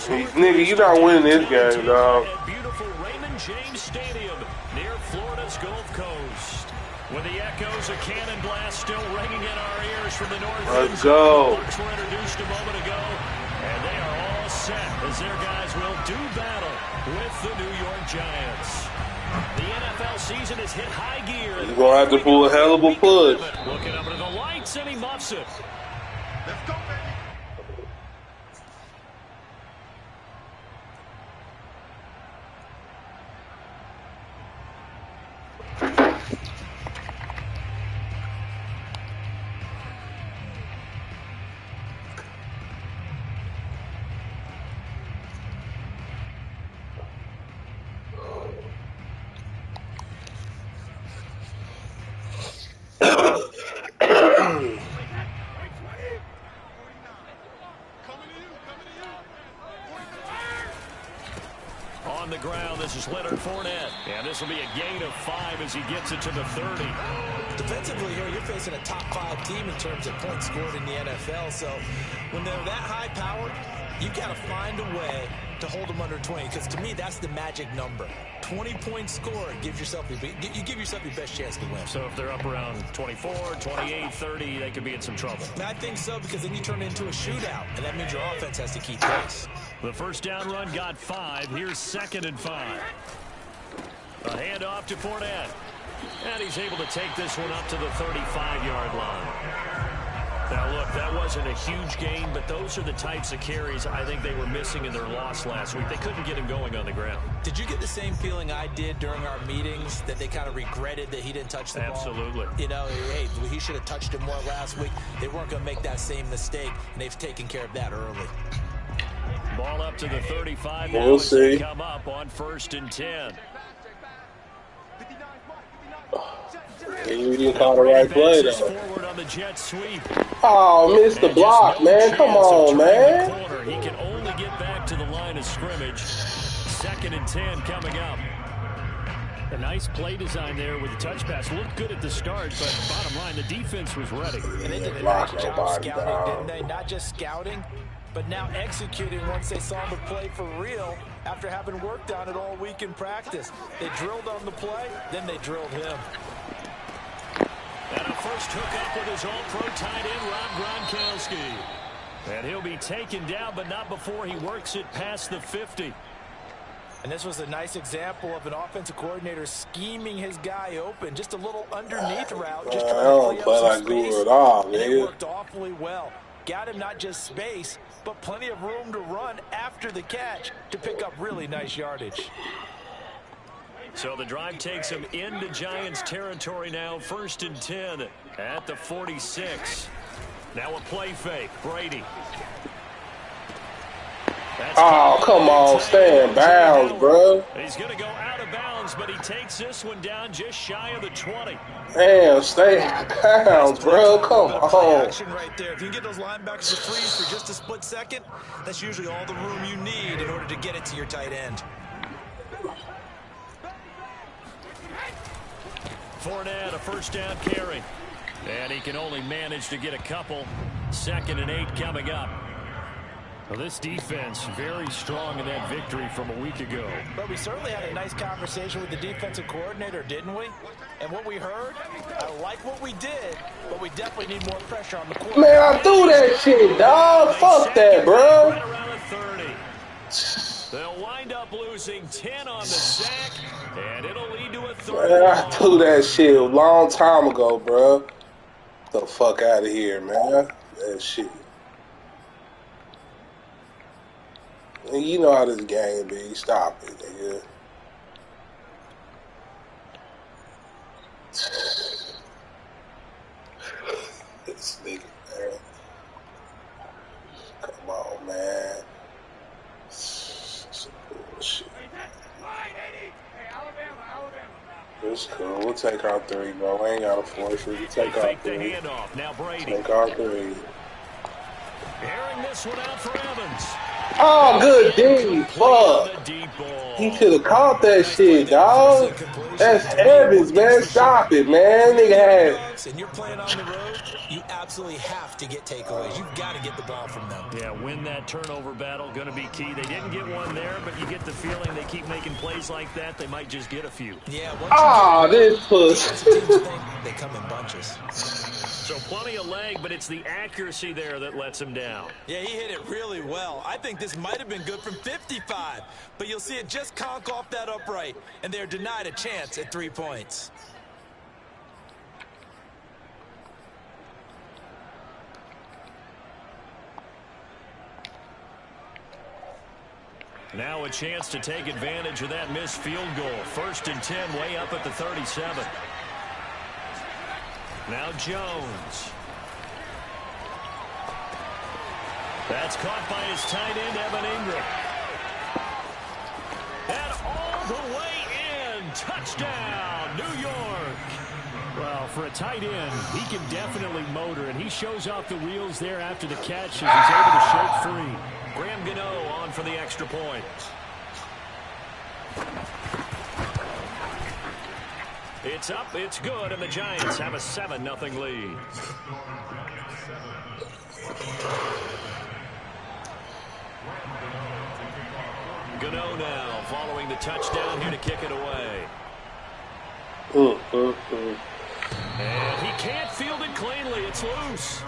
Nigga, you not winning this game, dog. At beautiful Raymond James Stadium near Florida's Gulf Coast. With the echoes of cannon blast still ringing in our ears from the north. Let's go. The Bucs were introduced a moment ago, and they are all set as their guys will do battle with the New York Giants. The NFL season has hit high gear. You're going to have to pull a hell of a push. Looking up into the lights, and he muffs it. Let's go, baby. On the ground, this is Leonard Fournette. And this will be a gain of 5 as he gets it to the 30. Defensively here, you're facing a top 5 team in terms of points scored in the NFL. So when they're that high powered, you got to find a way to hold them under 20. Because to me, that's the magic number. 20 points scored gives yourself you give yourself your best chance to win. So if they're up around 24, 28, 30, they could be in some trouble. I think so, because then you turn it into a shootout, and that means your offense has to keep pace. The first down run got 5. Here's 2nd and 5. A handoff to Fournette. And he's able to take this one up to the 35-yard line. Now, look, that wasn't a huge gain, but those are the types of carries I think they were missing in their loss last week. They couldn't get him going on the ground. Did you get the same feeling I did during our meetings, that they kind of regretted that he didn't touch the ball? Absolutely. You know, hey, he should have touched it more last week. They weren't going to make that same mistake, and they've taken care of that early. Ball up to the 35. We'll see. Come up on 1st and 10. You didn't call the right play, though. Forward on the jet sweep. Oh, missed the block, man. Come on, man. He can only get back to the line of scrimmage. 2nd and 10 coming up. A nice play design there with the touch pass. Looked good at the start, but bottom line, the defense was ready. And they did a nice job scouting, didn't they? Not just scouting, but now executing once they saw the play for real after having worked on it all week in practice. They drilled on the play, then they drilled him. And a first hookup with his all-pro tight end, Rob Gronkowski. And he'll be taken down, but not before he works it past the 50. And this was a nice example of an offensive coordinator scheming his guy open. Just a little underneath route. Just trying to play up some space. And it worked awfully well. Got him not just space, but plenty of room to run after the catch to pick up really nice yardage. So the drive takes him into Giants territory now. 1st and 10 at the 46. Now a play fake. Brady. Oh, come on. Stay in bounds, bro. He's going to go out of bounds, but he takes this one down just shy of the 20. Damn, stay in bounds, bro. Come on. Action right there. If you can get those linebackers to freeze for just a split second, that's usually all the room you need in order to get it to your tight end. Fournette, a first down carry. And he can only manage to get a couple. 2nd and 8 coming up. Well, this defense very strong in that victory from a week ago. But we certainly had a nice conversation with the defensive coordinator, didn't we? And what we heard, I like what we did, but we definitely need more pressure on the quarterback. Man, I threw that shit, dog. Fuck that, bro. Right around the 30. They'll wind up losing 10 on the sack, and it'll lead to a third. Man, I threw that shit a long time ago, bro. Get the fuck out of here, man. That shit. And you know how this game be. Stop it, nigga. This nigga, man. Come on, man. Some bullshit. It's cool. We'll take our 3, bro. We ain't got to force it. We'll take our 3. The handoff. Now Brady. Take our 3. Airing this one out for Evans. Oh, good D. Fuck. He could have caught that shit, dog. That's Evans, man. Stop it, man. Nigga had underdogs and you're playing on the road, you absolutely have to get takeaways. You've got to get the ball from them. Yeah, win that turnover battle, going to be key. They didn't get one there, but you get the feeling they keep making plays like that, they might just get a few. Yeah, once this push. They come in bunches. So plenty of leg, but it's the accuracy there that lets him down. Yeah, he hit it really well. I think this might have been good from 55, but you'll see it just conk off that upright, and they're denied a chance at 3 points. Now a chance to take advantage of that missed field goal. 1st and 10, way up at the 37. Now Jones. That's caught by his tight end, Evan Ingram. And all the way in. Touchdown, New York. Well, for a tight end, he can definitely motor, and he shows off the wheels there after the catch as he's able to shake free. Graham Gano on for the extra point. It's up, it's good, and the Giants have a 7-0 lead. Gano now following the touchdown here to kick it away. And he can't field it cleanly. It's loose.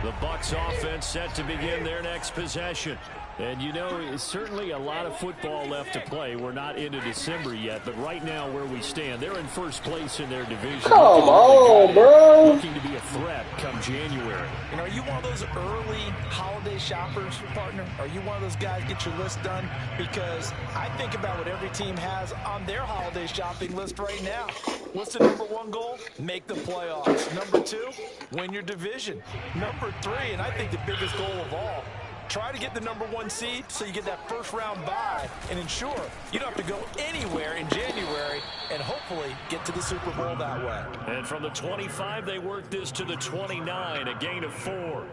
The Bucs offense set to begin their next possession. And, you know, it's certainly a lot of football left to play. We're not into December yet, but right now where we stand, they're in first place in their division. Come on, bro. Looking to be a threat come January. And are you one of those early holiday shoppers, partner? Are you one of those guys get your list done? Because I think about what every team has on their holiday shopping list right now. What's the #1 goal? Make the playoffs. #2, win your division. #3, and I think the biggest goal of all, try to get the #1 seed so you get that first-round bye and ensure you don't have to go anywhere in January and hopefully get to the Super Bowl that way. And from the 25, they work this to the 29, a gain of 4.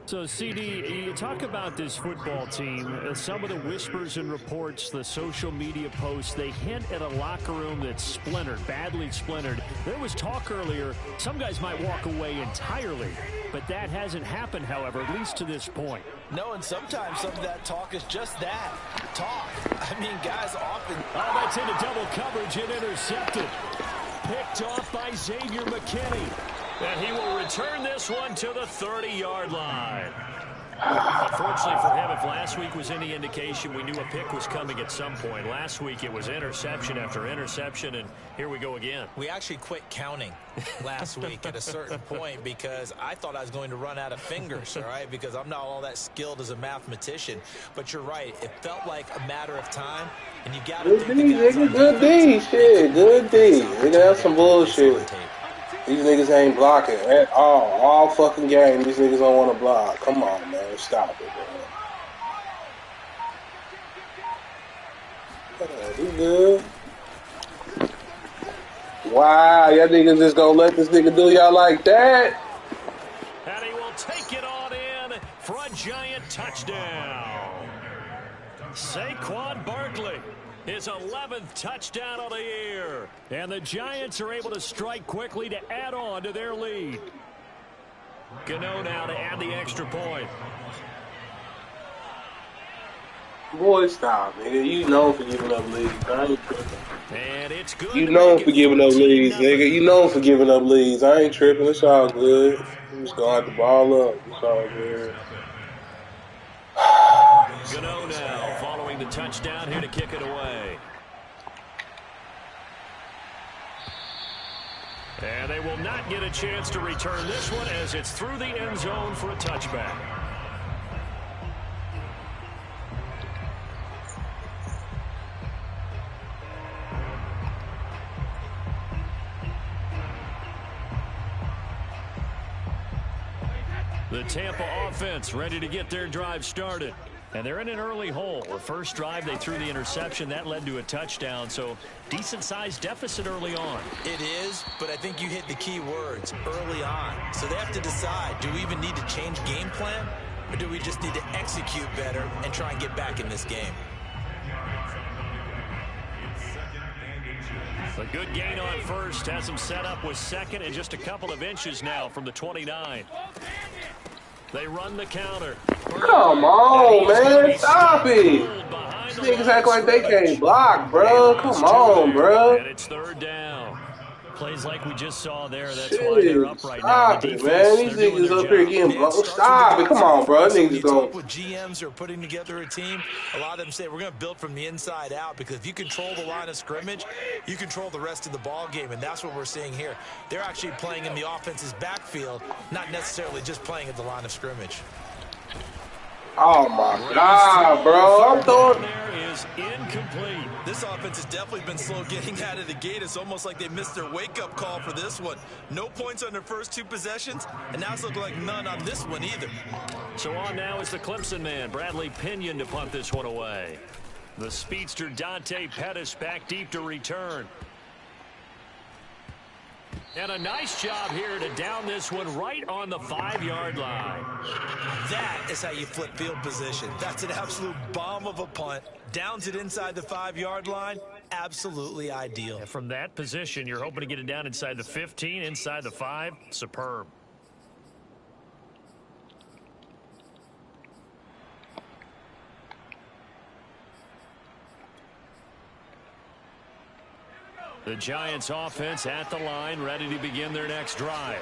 So, CD, you talk about this football team, some of the whispers and reports, the social media posts, they hint at a locker room that's splintered, badly splintered. There was talk earlier, some guys might walk away entirely, but that hasn't happened, however, at least to this point. No, and sometimes some of that talk is just that, talk. I mean, guys often... Oh, that's into double coverage and intercepted. Picked off by Xavier McKinney. And he will return this one to the 30-yard line. Unfortunately for him, if last week was any indication, we knew a pick was coming at some point. Last week it was interception after interception, and here we go again. We actually quit counting last week at a certain point because I thought I was going to run out of fingers, all right, because I'm not all that skilled as a mathematician. But you're right. It felt like a matter of time, and you got to think the guys good D, shit, good D. Nigga, that's some bullshit. These niggas ain't blocking at all. All fucking game, these niggas don't want to block. Come on, man. Stop it, man. He good. Wow, y'all niggas just gonna let this nigga do y'all like that? And he will take it on in for a Giant touchdown. Saquon Barkley. His 11th touchdown of the year. And the Giants are able to strike quickly to add on to their lead. Gano now to add the extra point. Boy, stop, nigga. You known for giving up leads. I ain't tripping. And it's good. You known for giving up leads, nigga. You known for giving up leads. I ain't tripping. It's all good. I'm just gonna have to ball up. It's all good. Gano now following the touchdown here to kick it away. And they will not get a chance to return this one as it's through the end zone for a touchback. The Tampa offense ready to get their drive started. And they're in an early hole. The first drive, they threw the interception. That led to a touchdown. So decent-sized deficit early on. It is, but I think you hit the key words, early on. So they have to decide, do we even need to change game plan? Or do we just need to execute better and try and get back in this game? A good gain on first. Has him set up with second and just a couple of inches now from the 29. They run the counter. Come on, man. Stop it. These niggas act like they can't block, bro. Come on, bro. And it's third down. Plays like we just saw there. That's why they're up right now. Stop it, man. These niggas up here getting blocked. Stop it. Come on, bro. Niggas going. With GMs who are putting together a team, a lot of them say we're going to build from the inside out, because if you control the line of scrimmage, you control the rest of the ball game, and that's what we're seeing here. They're actually playing in the offense's backfield, not necessarily just playing at the line of scrimmage. Oh my God, bro. I'm throwing. There is incomplete. This offense has definitely been slow getting out of the gate. It's almost like they missed their wake-up call for this one. No points on their first two possessions, and now it's looking like none on this one either. So on now is the Clemson man, Bradley Pinion, to punt this one away. The speedster Dante Pettis back deep to return. And a nice job here to down this one right on the 5-yard line. That is how you flip field position. That's an absolute bomb of a punt. Downs it inside the 5-yard line. Absolutely ideal. And from that position, you're hoping to get it down inside the 15, inside the 5. Superb. The Giants offense at the line, ready to begin their next drive.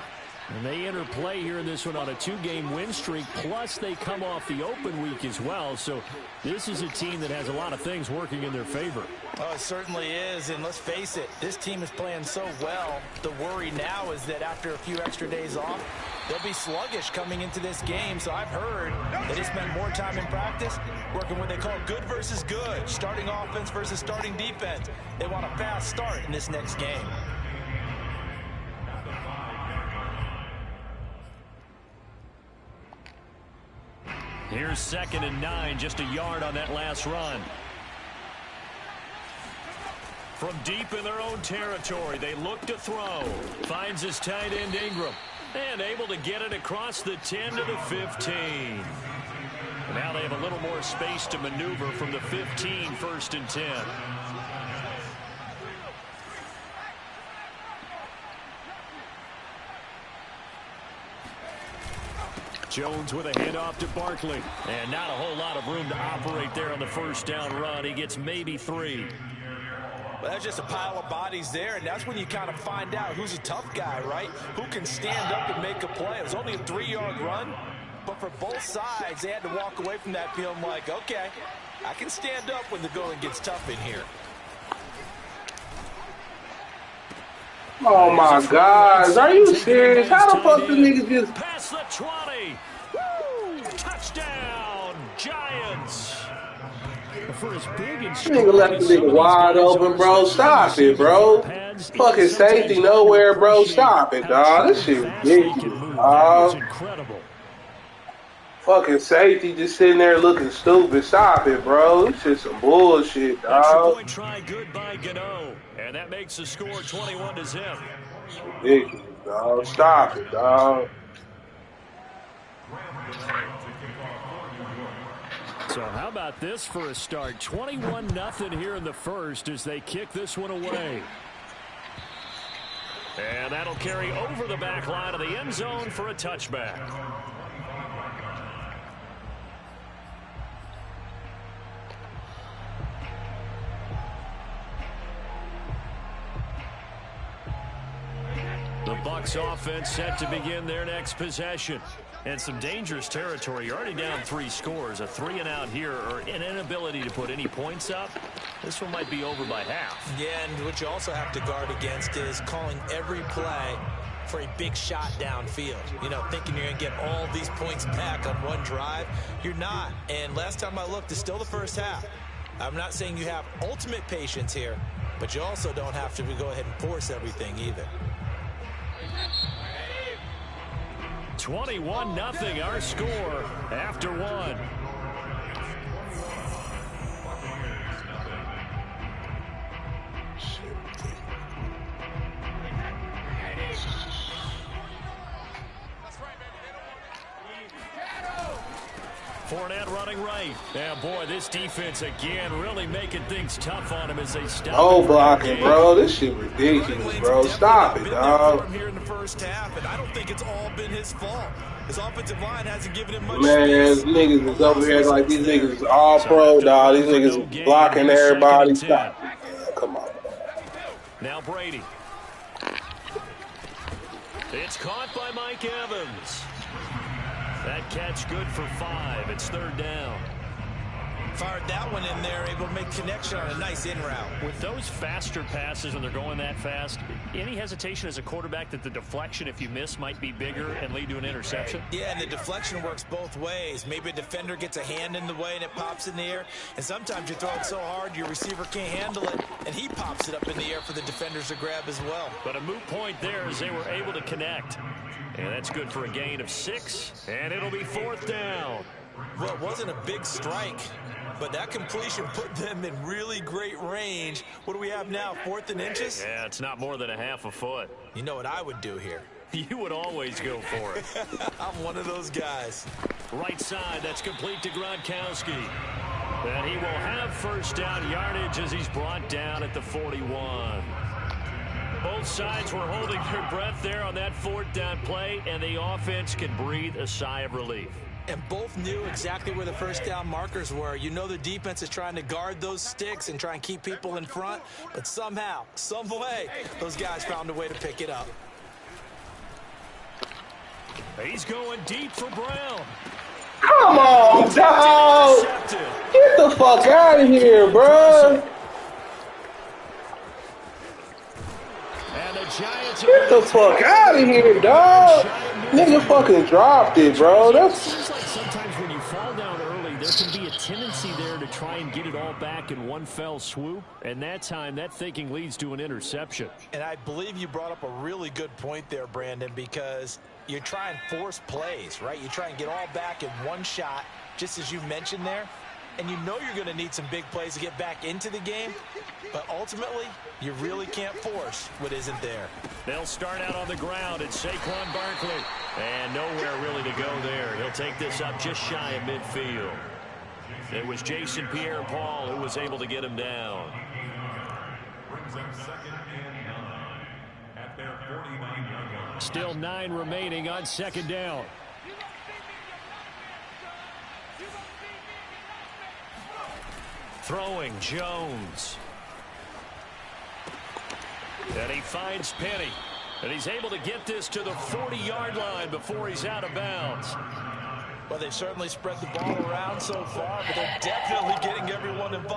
And they enter play here in this one on a 2-game win streak, plus they come off the open week as well. So this is a team that has a lot of things working in their favor. Oh, it certainly is, and let's face it, this team is playing so well. The worry now is that after a few extra days off, they'll be sluggish coming into this game. So I've heard that they spend more time in practice working what they call good versus good, starting offense versus starting defense. They want a fast start in this next game. Here's 2nd and 9, just a yard on that last run. From deep in their own territory, they look to throw. Finds his tight end Ingram. And able to get it across the 10 to the 15. Now they have a little more space to maneuver from the 15, 1st and 10. Jones with a handoff to Barkley. And not a whole lot of room to operate there on the first down run. He gets maybe 3. Well, that's just a pile of bodies there, and that's when you kind of find out who's a tough guy, right? Who can stand up and make a play. It was only a 3-yard run, but for both sides, they had to walk away from that feeling like, okay, I can stand up when the going gets tough in here. Oh my God, are you serious? How the fuck the niggas just past the 20? Woo! Touchdown, Giants! For his big and nigga left the nigga wide open, bro? Stop it, bro. Fucking safety nowhere, bro. Stop it, dog. This shit ridiculous, dog. Incredible. Fucking safety just sitting there looking stupid. Stop it, bro. This shit some bullshit, Extra dog. point try good by Gano. And that makes the score 21 to zip. Ridiculous, dog. Stop it, dog. So how about this for a start? 21-0 here in the first as they kick this one away. And that'll carry over the back line of the end zone for a touchback. The Bucs offense set to begin their next possession. And some dangerous territory. You're already down 3 scores. A 3-and-out here, or an inability to put any points up. This one might be over by half. Yeah, and what you also have to guard against is calling every play for a big shot downfield. You know, thinking you're going to get all these points back on one drive. You're not. And last time I looked, it's still the first half. I'm not saying you have ultimate patience here, but you also don't have to go ahead and force everything either. 21-0 our score after 1. Fournette running right. Yeah, boy, this defense again really making things tough on him as they stop. Oh, blocking, bro. This shit ridiculous, bro. Stop it, dog. Here in the first half, and I don't think it's all been his fault. His offensive line hasn't given him much Man, space. Niggas is over here like these niggas is all pro, dog. These niggas blocking everybody. Stop it, man. Come on. Now Brady. It's caught by Mike Evans. That catch good for 5. It's 3rd down. Fired that one in there, able to make connection on a nice in route. With those faster passes when they're going that fast, any hesitation as a quarterback that the deflection, if you miss, might be bigger and lead to an interception? Yeah, and the deflection works both ways. Maybe a defender gets a hand in the way and it pops in the air. And sometimes you throw it so hard your receiver can't handle it, and he pops it up in the air for the defenders to grab as well. But a moot point there as they were able to connect. And that's good for a gain of 6, and it'll be 4th down. Well, it wasn't a big strike, but that completion put them in really great range. What do we have now, 4th and inches? Yeah, it's not more than a half a foot. You know what I would do here? You would always go for it. I'm one of those guys. Right side, that's complete to Gronkowski. And he will have 1st down yardage as he's brought down at the 41. Both sides were holding their breath there on that 4th down play, and the offense can breathe a sigh of relief. And both knew exactly where the 1st down markers were. You know the defense is trying to guard those sticks and try and keep people in front, but somehow, some way, those guys found a way to pick it up. He's going deep for Brown. Come on, dog. Get the fuck out of here, bro. And the Giants Get the fuck out of here, dog. Nigga fucking dropped it, bro. It seems like sometimes when you fall down early, there can be a tendency there to try and get it all back in one fell swoop. And that time, that thinking leads to an interception. And I believe you brought up a really good point there, Brandon, because you try and force plays, right? You try and get all back in one shot, just as you mentioned there. And you know you're going to need some big plays to get back into the game. But ultimately, you really can't force what isn't there. They'll start out on the ground. It's Saquon Barkley. And nowhere really to go there. He'll take this up just shy of midfield. It was Jason Pierre-Paul who was able to get him down. Still 9 remaining on 2nd down. Throwing Jones. And he finds Penny. And he's able to get this to the 40-yard line before he's out of bounds. Well, they've certainly spread the ball around so far, but they're definitely getting everyone involved.